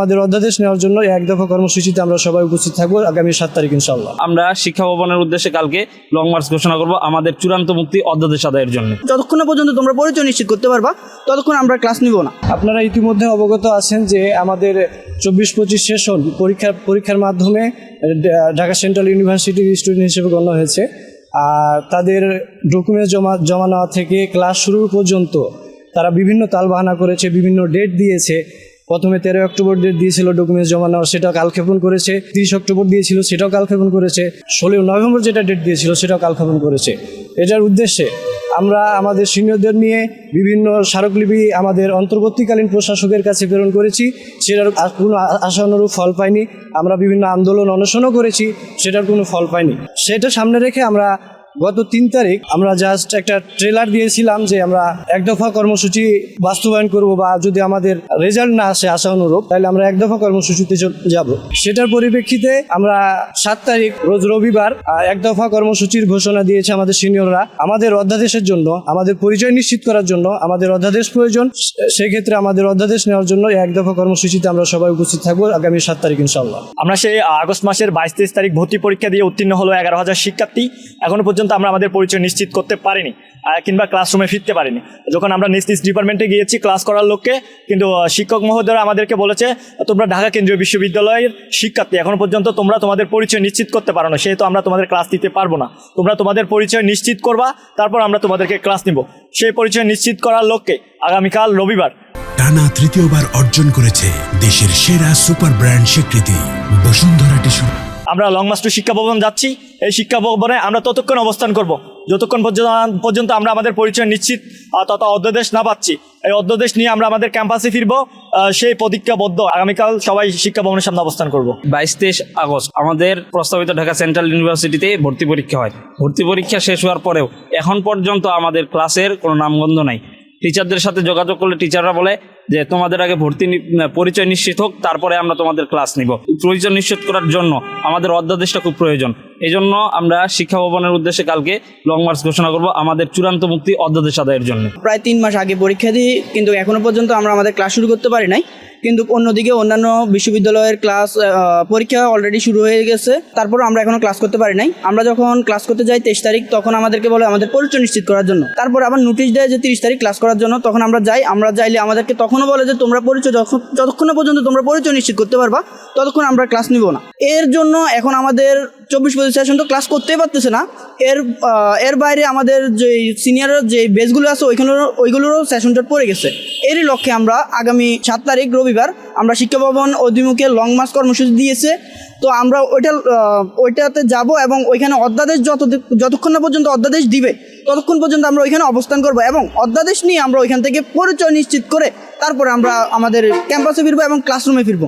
আমাদের অধ্যাদেশ নেওয়ার জন্য এক দফা কর্মসূচিতে আমরা সবাই উপস্থিত থাকবো আগামী 7 তারিখ ইনশাআল্লাহ। আমরা শিক্ষা ভবনের উদ্দেশ্যে কালকে লং মার্চ ঘোষণা করব আমাদের চূড়ান্ত মুক্তি অধ্যাদেশ আদায়ের জন্য। যতক্ষণ পর্যন্ত তোমরা পরিচয় নিশ্চিত করতে পারবা ততক্ষণ আমরা ক্লাস নিব না। আপনারা ইতিমধ্যে অবগত আছেন যে আমাদের 24-25 সেশন পরীক্ষার মাধ্যমে ঢাকা সেন্ট্রাল ইউনিভার্সিটির স্টুডেন্ট হিসেবে গণ্য হয়েছে। আর তাদের ডকুমেন্ট জমা নেওয়া থেকে ক্লাস শুরু পর্যন্ত তারা বিভিন্ন তালবাহানা করেছে, বিভিন্ন ডেট দিয়েছে। প্রথমে 13 অক্টোবর ডেট দিয়েছিল ডকুমেন্টস জমা নেওয়ার, সেটাও কালক্ষেপণ করেছে। 30 অক্টোবর দিয়েছিল, সেটাও কালক্ষেপণ করেছে। 16 নভেম্বর যেটা ডেট দিয়েছিল সেটাও কালক্ষেপণ করেছে। এটার উদ্দেশ্যে আমরা আমাদের সিনিয়রদের নিয়ে বিভিন্ন স্মারকলিপি আমাদের অন্তর্বর্তীকালীন প্রশাসকের কাছে প্রেরণ করেছি। সেটার কোনো আশানুরূপ ফল পাইনি। আমরা বিভিন্ন আন্দোলন অনশনও করেছি, সেটার কোনো ফল পাইনি। সেটা সামনে রেখে আমরা গত 3 তারিখ আমরা জাস্ট একটা ট্রেলার দিয়েছিলাম যে আমরা এক দফা কর্মসূচি বাস্তবায়ন করব, বা যদি আমাদের রেজাল্ট না আসে আশা অনুরূপ তাহলে আমরা এক দফা কর্মসূচিতে যাব। সেটার পরিপ্রেক্ষিতে আমরা 7 তারিখ রোজ রবিবার এক দফা কর্মসূচির ঘোষণা দিয়েছে আমাদের সিনিয়ররা। আমাদের অধ্যাদেশের জন্য, আমাদের পরিচয় নিশ্চিত করার জন্য আমাদের অধ্যাদেশ প্রয়োজন। সেক্ষেত্রে আমাদের অধ্যাদেশ নেওয়ার জন্য এক দফা কর্মসূচিতে আমরা সবাই উপস্থিত থাকবো আগামী 7 তারিখ ইনশাআল্লাহ। আমরা সেই আগস্ট মাসের 22-23 তারিখ ভর্তি পরীক্ষা দিয়ে উত্তীর্ণ হলো 11,000 শিক্ষার্থী। এখনো পর্যন্ত আমরা আমাদের পরিচয় নিশ্চিত করতে পারিনি কিংবা ক্লাসরুমে ফিরতে পারিনি। যখন আমরা নিজ নিজ ডিপার্টমেন্টে গিয়েছি ক্লাস করার লোককে, কিন্তু শিক্ষক মহোদয়রা আমাদেরকে বলেছে তোমরা ঢাকা কেন্দ্রীয় বিশ্ববিদ্যালয়ের শিক্ষার্থী, এখনো পর্যন্ত তোমরা তোমাদের পরিচয় নিশ্চিত করতে পারো না, সেহেতু আমরা তোমাদের ক্লাস দিতে পারবো না। তোমরা তোমাদের পরিচয় নিশ্চিত করবা, তারপর আমরা তোমাদেরকে ক্লাস নিব। সেই পরিচয় নিশ্চিত করার লক্ষ্যে আগামীকাল রবিবার টানা তৃতীয়বার অর্জন করেছে দেশের সেরা সুপার ব্র্যান্ড স্বীকৃতি বসুন্ধরা টিস্যু। আমরা লং মার্চ টু শিক্ষা ভবন যাচ্ছি। এই শিক্ষা ভবনে আমরা ততক্ষণ অবস্থান করব যতক্ষণ পর্যন্ত আমরা আমাদের পরিচয় নিশ্চিত তথা অধ্যাদেশ না পাচ্ছি। এই অধ্যাদেশ নিয়ে আমরা আমাদের ক্যাম্পাসে ফিরব, সেই প্রতিজ্ঞাবদ্ধ। আগামীকাল সবাই শিক্ষা ভবনের সামনে অবস্থান করব। 22-23 আগস্ট আমাদের প্রস্তাবিত ঢাকা সেন্ট্রাল ইউনিভার্সিটিতে ভর্তি পরীক্ষা হয়। ভর্তি পরীক্ষা শেষ হওয়ার পরেও এখন পর্যন্ত আমাদের ক্লাসের কোনো নামগন্ধ নাই। টিচারদের সাথে যোগাযোগ করলে টিচাররা বলে যে তোমাদের আগে পরিচয় নিশ্চিত হোক, তারপরে আমরা তোমাদের ক্লাস নিব। পরিচয় নিশ্চিত করার জন্য আমাদের অধ্যাদেশটা খুব প্রয়োজন। এই জন্য আমরা শিক্ষা ভবনের উদ্দেশ্যে কালকে লং মার্চ ঘোষণা করব আমাদের চূড়ান্ত মুক্তি অধ্যাদেশ আদায়ের জন্য। প্রায় 3 মাস আগে পরীক্ষা দিই, কিন্তু এখনো পর্যন্ত আমরা আমাদের ক্লাস শুরু করতে পারি নাই। কিন্তু অন্যদিকে অন্যান্য বিশ্ববিদ্যালয়ের ক্লাস পরীক্ষা অলরেডি শুরু হয়ে গেছে, তারপর আমরা এখনো ক্লাস করতে পারি নাই। আমরা যখন ক্লাস করতে যাই 23 তারিখ, তখন আমাদেরকে বলে আমাদের পরিচয় নিশ্চিত করার জন্য। তারপর আবার নোটিশ দেয় যে 30 তারিখ ক্লাস করার জন্য। তখন আমরা যাই, আমরা যাইলে আমাদেরকে তখনও বলে যে তোমরা পরিচয় যতক্ষণ পর্যন্ত তোমরা পরিচয় নিশ্চিত করতে পারবা ততক্ষণ আমরা ক্লাস নিব না। এর জন্য এখন আমাদের 24-25 সেশন তো ক্লাস করতেই পারতেছে না। এর বাইরে আমাদের যে সিনিয়র যে বেসগুলো আছে ওইগুলোরও সেশন জট পড়ে গেছে। এরই লক্ষ্যে আমরা আগামী 7 তারিখ রবিবার আমরা শিক্ষা ভবন অভিমুখে লং মার্চ কর্মসূচি দিয়েছে। তো আমরা ওইটাতে যাব এবং ওইখানে অধ্যাদেশ যতক্ষণ না পর্যন্ত অধ্যাদেশ দিবে ততক্ষণ পর্যন্ত আমরা ওইখানে অবস্থান করব, এবং অধ্যাদেশ নিয়ে আমরা ওইখান থেকে পরিচয় নিশ্চিত করে তারপরে আমরা আমাদের ক্যাম্পাসে ফিরবো এবং ক্লাসরুমে ফিরবো।